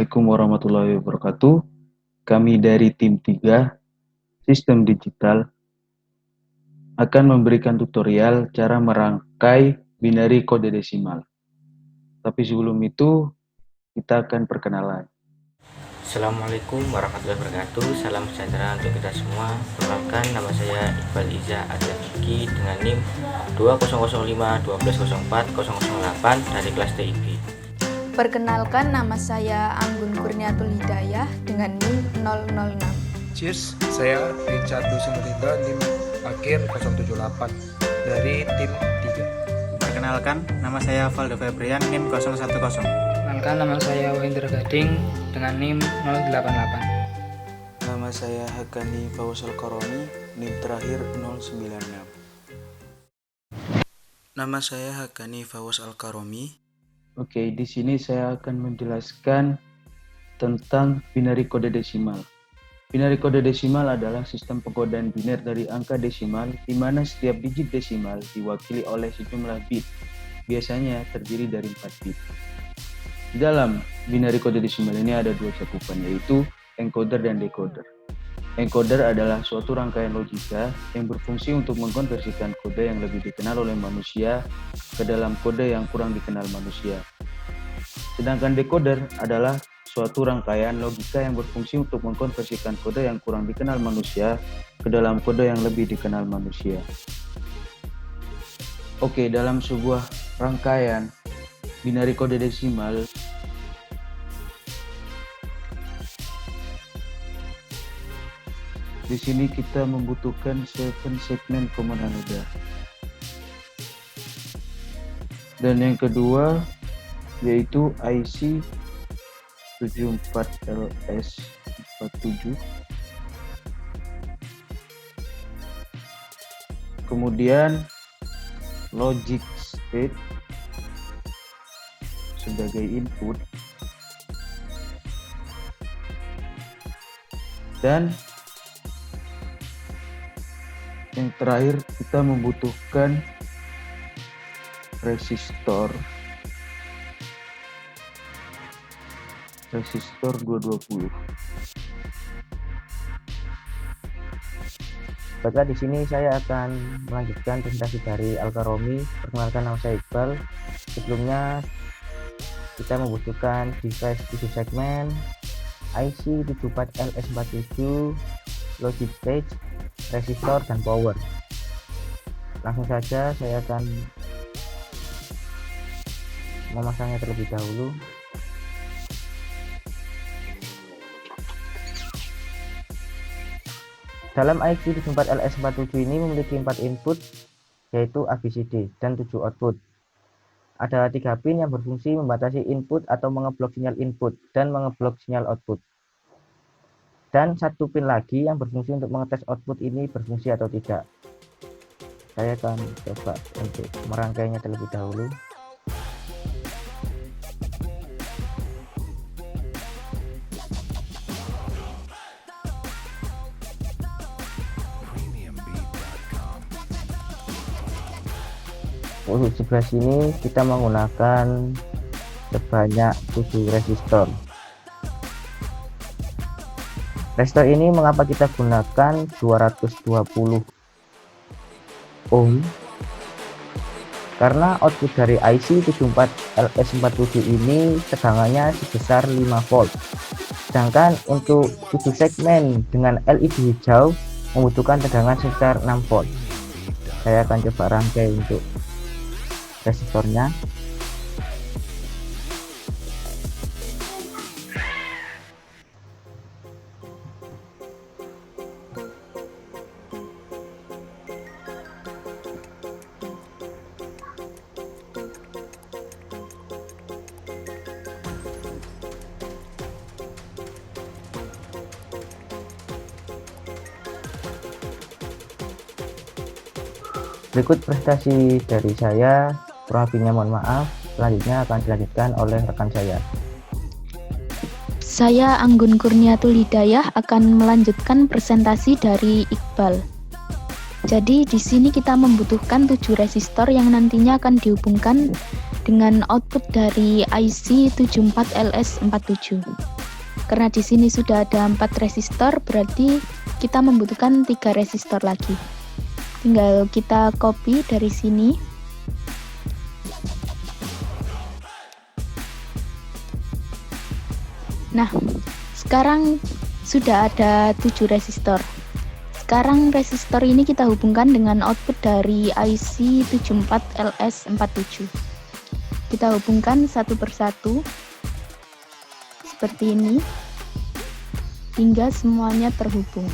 Assalamualaikum warahmatullahi wabarakatuh. Kami dari tim 3 Sistem Digital akan memberikan tutorial cara merangkai binary kode desimal. Tapi sebelum itu, kita akan perkenalan. Assalamualaikum warahmatullahi wabarakatuh. Salam sejahtera untuk kita semua. Perkenalkan, nama saya Iqbal Iza Adjaki dengan NIM 2005-1204-008 dari kelas TIB. Perkenalkan, nama saya Anggun Kurniatul Hidayah dengan NIM 006. Cheers, saya Richard Dusunrida NIM akhir 078 dari tim 3. Perkenalkan, nama saya Valdo Febrian NIM 010. Perkenalkan, nama saya Wendra Gading dengan NIM 088. Nama saya Hakani Fawaz Al-Karomi, NIM terakhir 096. Nama saya Hakani Fawaz Al-Karomi. Oke, di sini saya akan menjelaskan tentang binary kode desimal. Binary kode desimal adalah sistem pengkodaan biner dari angka desimal di mana setiap digit desimal diwakili oleh sejumlah bit. Biasanya terdiri dari 4 bit. Di dalam binary kode desimal ini ada dua cakupan, yaitu encoder dan decoder. Encoder adalah suatu rangkaian logika yang berfungsi untuk mengkonversikan kode yang lebih dikenal oleh manusia ke dalam kode yang kurang dikenal manusia. Sedangkan decoder adalah suatu rangkaian logika yang berfungsi untuk mengkonversikan kode yang kurang dikenal manusia ke dalam kode yang lebih dikenal manusia. Oke, dalam sebuah rangkaian binary kode desimal, di sini kita membutuhkan 7 segmen common anoda. Dan yang kedua yaitu IC 74LS47. Kemudian logic state sebagai input. Dan yang terakhir kita membutuhkan resistor 220. Baiklah, di sini saya akan melanjutkan presentasi dari Al-Karomi. Perkenalkan, nama saya Iqbal. Sebelumnya kita membutuhkan device 7 segmen, IC 74LS47, logic stage, resistor, dan power. Langsung saja saya akan memasangnya terlebih dahulu. Dalam IC 74LS47 ini memiliki 4 input, yaitu ABCD dan 7 output. Ada 3 pin yang berfungsi membatasi input atau mengeblok sinyal input dan mengeblok sinyal output. Dan 1 pin lagi yang berfungsi untuk mengetes output ini berfungsi atau tidak. Saya akan coba untuk merangkainya terlebih dahulu. Untuk sebelah sini kita menggunakan sebanyak 7 resistor. Resistor ini mengapa kita gunakan 220 ohm? Karena output dari IC 74LS47 ini tegangannya sebesar 5 volt. Sedangkan untuk 7 segmen dengan LED hijau membutuhkan tegangan sekitar 6 volt. Saya akan coba rangkai untuk resistornya. Berikut presentasi dari saya, kurang lebihnya mohon maaf. Selanjutnya akan dilanjutkan oleh rekan saya. Saya Anggun Kurniatul Hidayah akan melanjutkan presentasi dari Iqbal. Jadi di sini kita membutuhkan 7 resistor yang nantinya akan dihubungkan dengan output dari IC 74LS47. Karena di sini sudah ada 4 resistor, berarti kita membutuhkan 3 resistor lagi. Tinggal kita copy dari sini. Nah, sekarang sudah ada 7 resistor. Sekarang resistor ini kita hubungkan dengan output dari IC 74LS47. Kita hubungkan satu persatu seperti ini hingga semuanya terhubung.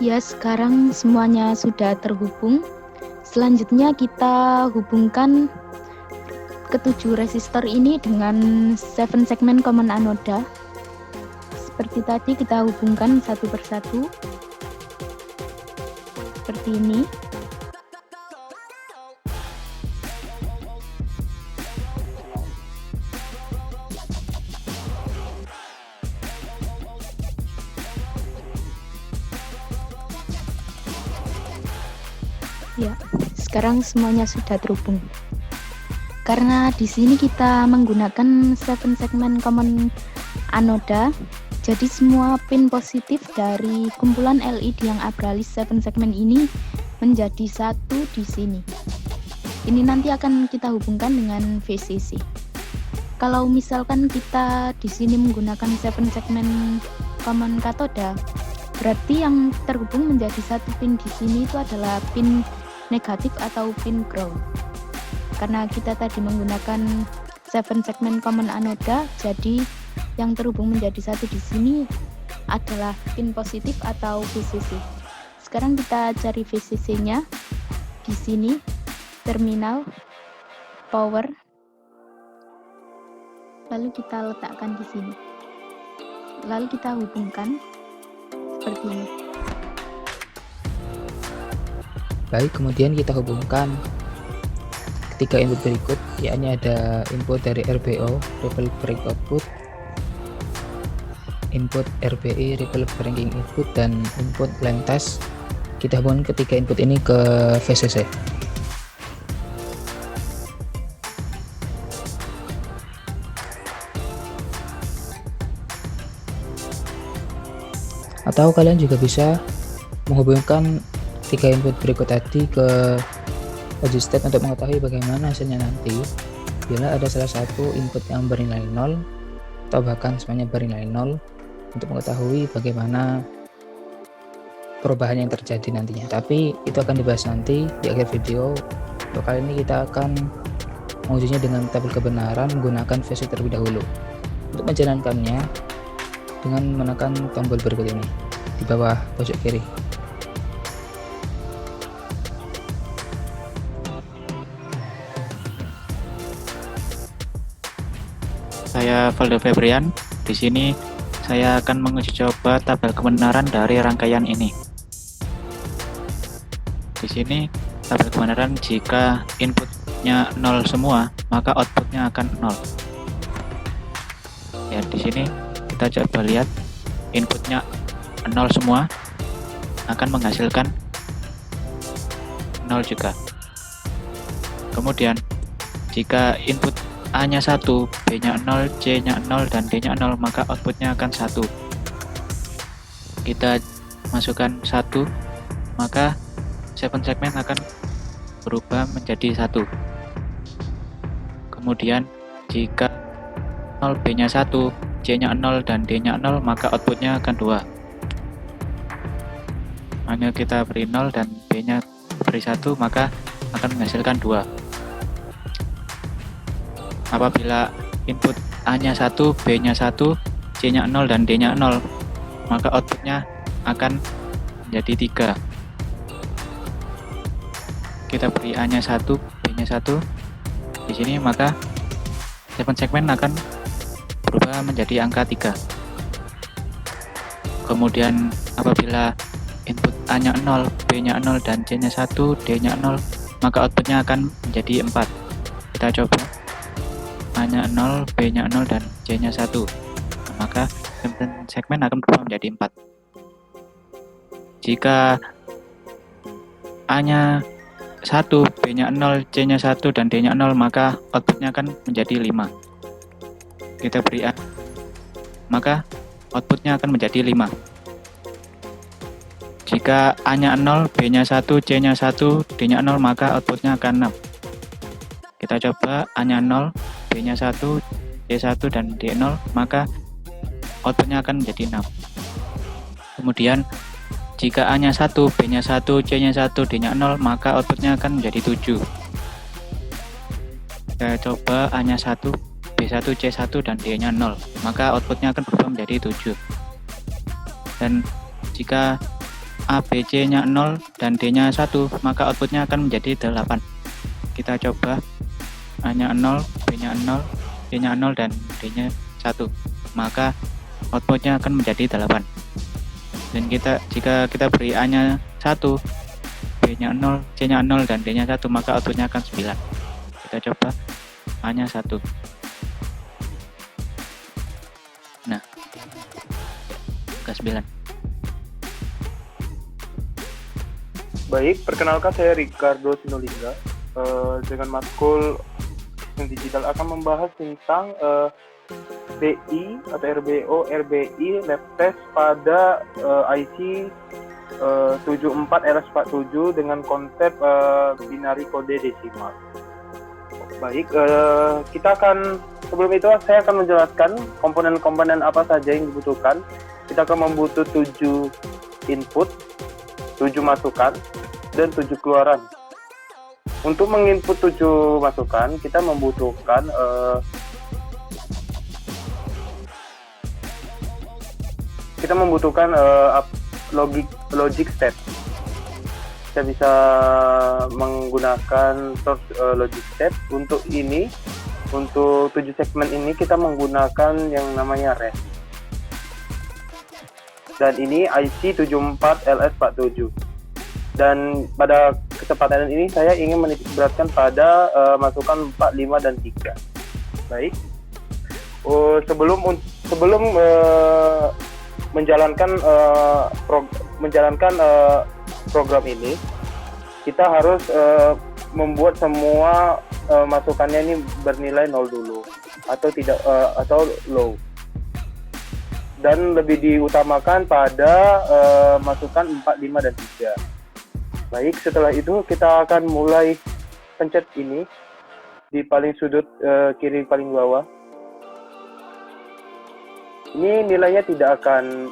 Ya, sekarang semuanya sudah terhubung. Selanjutnya kita hubungkan ketujuh resistor ini dengan 7 segmen common anoda. Seperti tadi kita hubungkan satu persatu. Seperti ini. Ya, sekarang semuanya sudah terhubung. Karena di sini kita menggunakan 7 segmen common anoda, jadi semua pin positif dari kumpulan LED yang abralis 7 segmen ini menjadi satu di sini. Ini nanti akan kita hubungkan dengan VCC. Kalau misalkan kita di sini menggunakan 7 segmen common katoda, berarti yang terhubung menjadi satu pin di sini itu adalah pin negatif atau pin ground. Karena kita tadi menggunakan 7 segmen common anoda, jadi yang terhubung menjadi satu di sini adalah pin positif atau VCC. Sekarang kita cari VCC-nya di sini, terminal, power, lalu kita letakkan di sini. Lalu kita hubungkan seperti ini. Baik, kemudian kita hubungkan ketiga input berikut, yakni ada input dari RBO, ripple break output, input RBI, ripple breaking input, dan input line test. Kita hubungkan ketiga input ini ke VCC. Atau kalian juga bisa menghubungkan 3 input berikut tadi ke logic step untuk mengetahui bagaimana hasilnya nanti bila ada salah satu input yang bernilai 0 atau bahkan semuanya bernilai 0, untuk mengetahui bagaimana perubahan yang terjadi nantinya. Tapi itu akan dibahas nanti di akhir video. Untuk kali ini kita akan mengujinya dengan tabel kebenaran menggunakan VCC terlebih dahulu. Untuk menjalankannya dengan menekan tombol berikut ini di bawah pojok kiri. Saya Valdo Febrian. Di sini saya akan menguji coba tabel kebenaran dari rangkaian ini. Di sini tabel kebenaran jika inputnya 0 semua, maka outputnya akan 0. Ya, di sini kita coba lihat inputnya 0 semua akan menghasilkan 0 juga. Kemudian jika input A-nya 1, B-nya 0, C-nya 0, dan D-nya 0, maka outputnya akan 1. Kita masukkan 1, maka 7 segmen akan berubah menjadi 1. Kemudian jika 0, B-nya 1, C-nya 0, dan D-nya 0, maka outputnya akan 2. Maka kita beri 0 dan B-nya beri 1, maka akan menghasilkan 2. Apabila input A-nya 1, B-nya 1, C-nya 0, dan D-nya 0, maka outputnya akan menjadi 3. Kita beri A-nya 1, B-nya 1 di sini, maka 7 segmen akan berubah menjadi angka 3. Kemudian apabila input A-nya 0, B-nya 0, dan C-nya 1, D-nya 0, maka outputnya akan menjadi 4. Kita coba. A-nya 0, B-nya 0, dan C-nya 1. Maka segmen akan berubah menjadi 4. Jika A-nya 1, B-nya 0, C-nya 1, dan D-nya 0, maka outputnya akan menjadi 5. Kita beri A, maka outputnya akan menjadi 5. Jika A-nya 0, B-nya 1, C-nya 1, D-nya 0, maka outputnya akan 6. Kita coba. A-nya 0, B-nya 1, C1, dan D0, maka outputnya akan menjadi 6. Kemudian jika A-nya 1, B-nya 1, C-nya 1, D-nya 0, maka outputnya akan menjadi 7. Kita coba. A-nya 1, B1, C1, dan D-nya 0, maka outputnya akan berubah menjadi 7. Dan jika A, B, C-nya 0 dan D-nya 1, maka outputnya akan menjadi 8. Kita coba. A-nya 0, B-nya 0, C-nya 0, dan D-nya 1, maka outputnya akan menjadi 8. Dan jika kita beri A-nya 1, B-nya 0, C-nya 0, dan D-nya 1, maka outputnya akan 9. Kita coba. A-nya 1. Nah, ke 9. Baik, perkenalkan saya Ricardo Sinulinga. Dengan matkul Sistem Digital akan membahas tentang BI atau RBO, RBI lab test pada IC 74LS47 dengan konsep binary kode desimal. Baik, kita akan sebelum itu saya akan menjelaskan komponen-komponen apa saja yang dibutuhkan. Kita akan membutuhkan 7 input, 7 masukan, dan 7 keluaran. Untuk menginput 7 masukan, kita membutuhkan logic step. Kita bisa menggunakan source logic step. Untuk 7 segmen ini kita menggunakan yang namanya REST. Dan ini IC 74LS47. Dan pada kesempatan ini saya ingin menitik beratkan pada masukan 4, 5, dan 3. Baik. Sebelum menjalankan program ini, kita harus membuat semua masukannya ini bernilai 0 dulu atau tidak atau low. Dan lebih diutamakan pada masukan 4, 5, dan 3. Baik, setelah itu kita akan mulai pencet ini di paling sudut kiri paling bawah. Ini nilainya tidak akan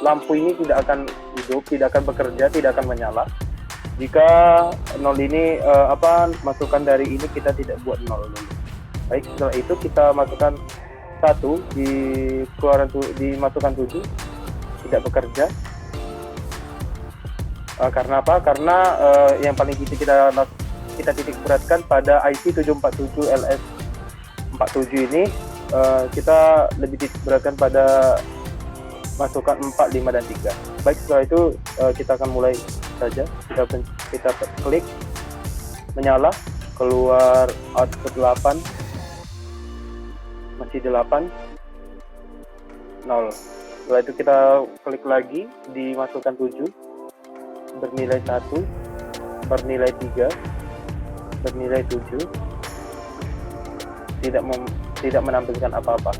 lampu ini tidak akan hidup, tidak akan bekerja, tidak akan menyala. Jika 0 ini masukan dari ini kita tidak buat 0 dulu. Baik, setelah itu kita masukkan 1 di masukan 7 tidak bekerja. Karena apa? Karena yang paling kita titik beratkan pada IC 747LS47 ini kita lebih titik beratkan pada masukan 4, 5, dan 3. Baik, setelah itu kita akan mulai saja. Kita klik menyala, keluar output 8, masih 8, 0. Setelah itu kita klik lagi di masukan 7, bernilai 1, bernilai 3, bernilai 7, tidak menampilkan apa-apa.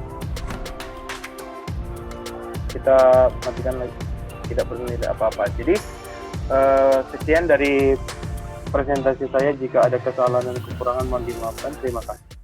Kita matikan lagi, tidak bernilai apa-apa. Jadi sekian dari presentasi saya. Jika ada kesalahan dan kekurangan mohon dimaafkan. Terima kasih.